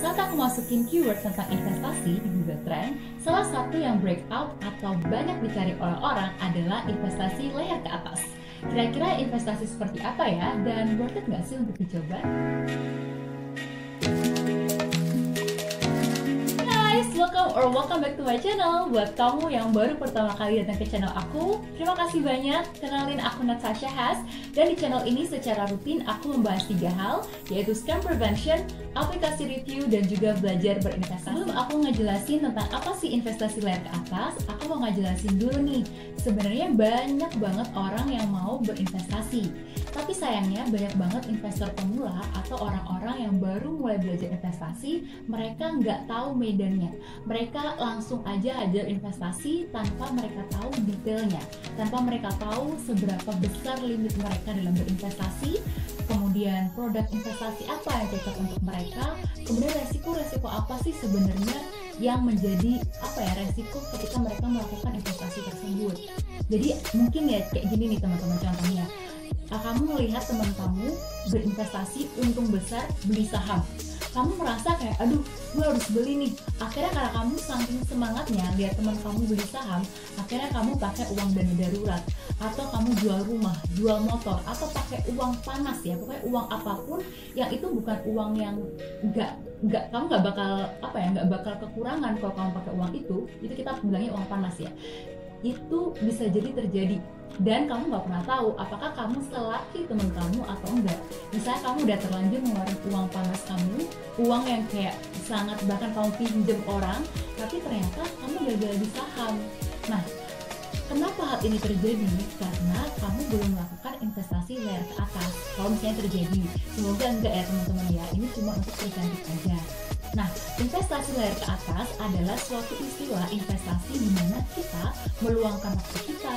Saat aku masukin keyword tentang investasi di Google Trend, salah satu yang breakout atau banyak dicari oleh orang adalah investasi layar ke atas. Kira-kira investasi seperti apa ya, dan worth it nggak sih untuk dicoba? Welcome back to my channel. Buat kamu yang baru pertama kali datang ke channel aku, terima kasih banyak. Kenalin, aku Natasha Has, dan di channel ini secara rutin aku membahas 3 hal, yaitu scam prevention, aplikasi review, dan juga belajar berinvestasi. Sebelum aku ngejelasin tentang apa sih investasi layar ke atas, aku mau ngejelasin dulu nih, sebenarnya banyak banget orang yang mau berinvestasi, tapi sayangnya banyak banget investor pemula atau orang-orang yang baru mulai belajar investasi, mereka nggak tahu medannya. Mereka langsung aja hajar investasi tanpa mereka tahu detailnya, tanpa mereka tahu seberapa besar limit mereka dalam berinvestasi, kemudian produk investasi apa yang cocok untuk mereka, kemudian resiko-resiko apa sih sebenarnya yang menjadi resiko ketika mereka melakukan investasi tersebut. Jadi mungkin ya kayak gini nih teman-teman contohnya. Kamu melihat teman kamu berinvestasi untung besar beli saham, kamu merasa kayak aduh gue harus beli nih. Akhirnya karena kamu saking semangatnya lihat teman kamu beli saham, akhirnya kamu pakai uang dana darurat, atau kamu jual rumah, jual motor, atau pakai uang panas ya, pokoknya uang apapun yang itu bukan uang yang kamu nggak bakal kekurangan kalau kamu pakai uang itu kita bilangnya uang panas ya. Itu bisa jadi terjadi, dan kamu nggak pernah tahu apakah kamu selaki teman kamu atau enggak. Misalnya kamu udah terlanjur ngeluarin uang panas kamu, uang yang kayak sangat bahkan kamu pinjem orang, tapi ternyata kamu gagal di saham. Nah, kenapa hal ini terjadi? Karena kamu belum melakukan investasi layar ke atas. Kalau misalnya terjadi, semoga enggak ya teman-teman ya, ini cuma untuk preventif aja. Nah, investasi layar ke atas adalah suatu istilah investasi di mana kita meluangkan waktu kita,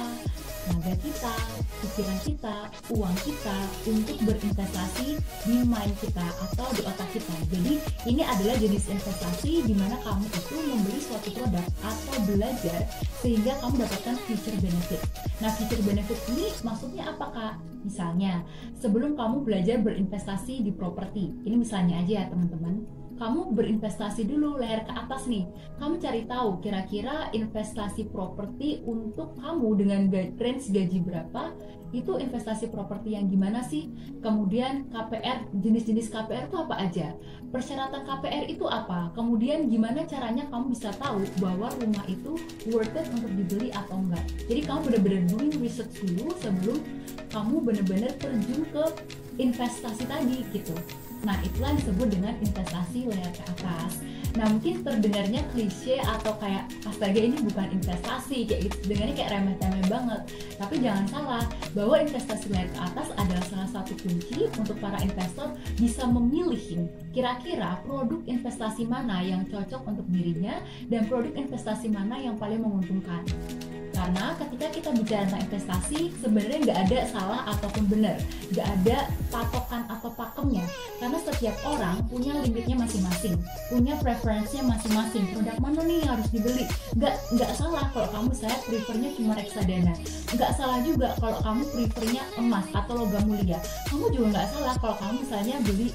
tenaga kita, pikiran kita, uang kita untuk berinvestasi di mind kita atau di otak kita. Jadi ini adalah jenis investasi di mana kamu itu membeli suatu produk atau belajar sehingga kamu dapatkan future benefit. Nah, future benefit ini maksudnya apa Kak? Misalnya, sebelum kamu belajar berinvestasi di properti, ini misalnya aja ya teman-teman, kamu berinvestasi dulu layar ke atas nih. Kamu cari tahu kira-kira investasi properti untuk kamu dengan range gaji berapa, itu investasi properti yang gimana sih? Kemudian KPR, jenis-jenis KPR itu apa aja? Persyaratan KPR itu apa? Kemudian gimana caranya kamu bisa tahu bahwa rumah itu worth it untuk dibeli atau enggak? Jadi kamu benar-benar doing research dulu sebelum kamu benar-benar terjun ke investasi tadi gitu. Nah, itulah disebut dengan investasi layar ke atas. Nah, mungkin terdengarnya klise atau kayak astaga ini bukan investasi, kayak gitu, dengarnya kayak remeh-temeh banget. Tapi jangan salah, bahwa investasi layar ke atas adalah salah satu kunci untuk para investor bisa memilih kira-kira produk investasi mana yang cocok untuk dirinya dan produk investasi mana yang paling menguntungkan. Karena ketika kita bicara tentang investasi, sebenarnya nggak ada salah ataupun benar, nggak ada patokan atau pakemnya. Karena setiap orang punya limitnya masing-masing, punya preferensinya masing-masing. Produk mana nih yang harus dibeli? Nggak salah kalau kamu saya prefernya cuma reksadana. Nggak salah juga kalau kamu prefernya emas atau logam mulia. Kamu juga nggak salah kalau kamu misalnya beli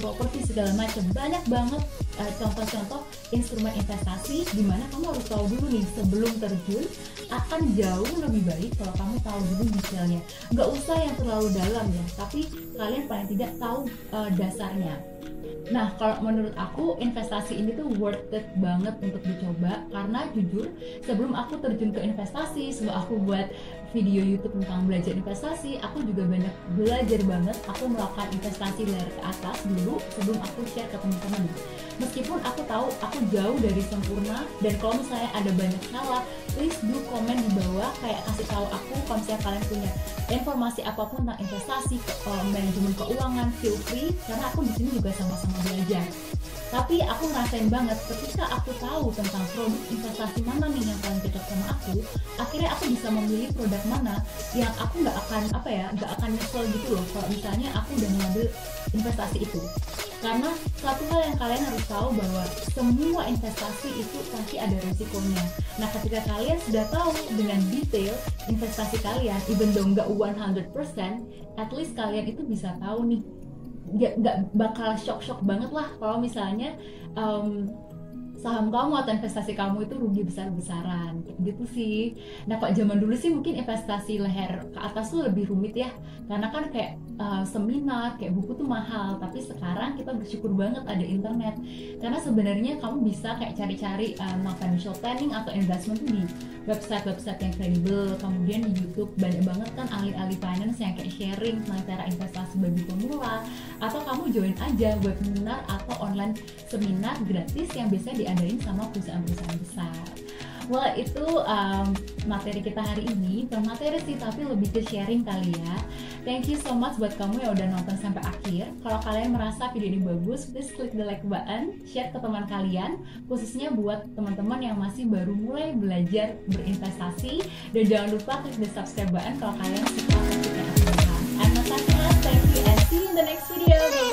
properti segala macam. Banyak banget contoh-contoh instrumen investasi di mana kamu harus tahu dulu nih sebelum terjun. Akan jauh lebih baik kalau kamu tahu dulu detailnya. Nggak usah yang terlalu dalam ya, tapi kalian paling tidak tahu dasarnya. Nah, kalau menurut aku investasi ini tuh worth it banget untuk dicoba, karena jujur sebelum aku terjun ke investasi, sebelum aku buat video YouTube tentang belajar investasi, aku juga banyak belajar banget. Aku melakukan investasi layar ke atas dulu sebelum aku share ke teman-teman. Meskipun aku tahu aku jauh dari sempurna, dan kalau misalnya ada banyak salah, please do komen di bawah, kayak kasih tahu aku kalau misalnya kalian punya informasi apapun tentang investasi, manajemen keuangan, feel free, karena aku di sini juga sama-sama belajar. Tapi aku ngerasain banget ketika aku tahu tentang produk investasi mana nih yang paling cocok sama aku, akhirnya aku bisa memilih produk mana yang aku nggak akan nyesel gitu loh kalau misalnya aku udah mengambil investasi itu. Karena satu hal yang kalian harus tahu bahwa semua investasi itu pasti ada resikonya. Nah, ketika kalian sudah tahu dengan detail investasi kalian, even though nggak 100%, at least kalian itu bisa tahu nih nggak bakal shock banget lah kalau misalnya saham kamu atau investasi kamu itu rugi besar-besaran gitu sih. Nah kok zaman dulu sih mungkin investasi leher ke atas tuh lebih rumit ya, karena kan kayak seminar, kayak buku tuh mahal. Tapi sekarang kita bersyukur banget ada internet, karena sebenarnya kamu bisa kayak cari-cari financial planning atau investment tuh di website-website yang kredibel. Kemudian di YouTube banyak banget kan ahli-ahli finance yang kayak sharing tentang cara investasi bagi pemula, atau kamu join aja webinar atau online seminar gratis yang biasanya diadain sama perusahaan-perusahaan besar. Well, itu materi kita hari ini. Bukan materi sih, tapi lebih ke sharing kali ya. Thank you so much buat kamu yang udah nonton sampai akhir. Kalau kalian merasa video ini bagus, please klik the like button, share ke teman kalian, khususnya buat teman-teman yang masih baru mulai belajar berinvestasi. Dan jangan lupa klik the subscribe button kalau kalian suka topik yang aku bahas. I'm Natasha, thank you and see you in the next video.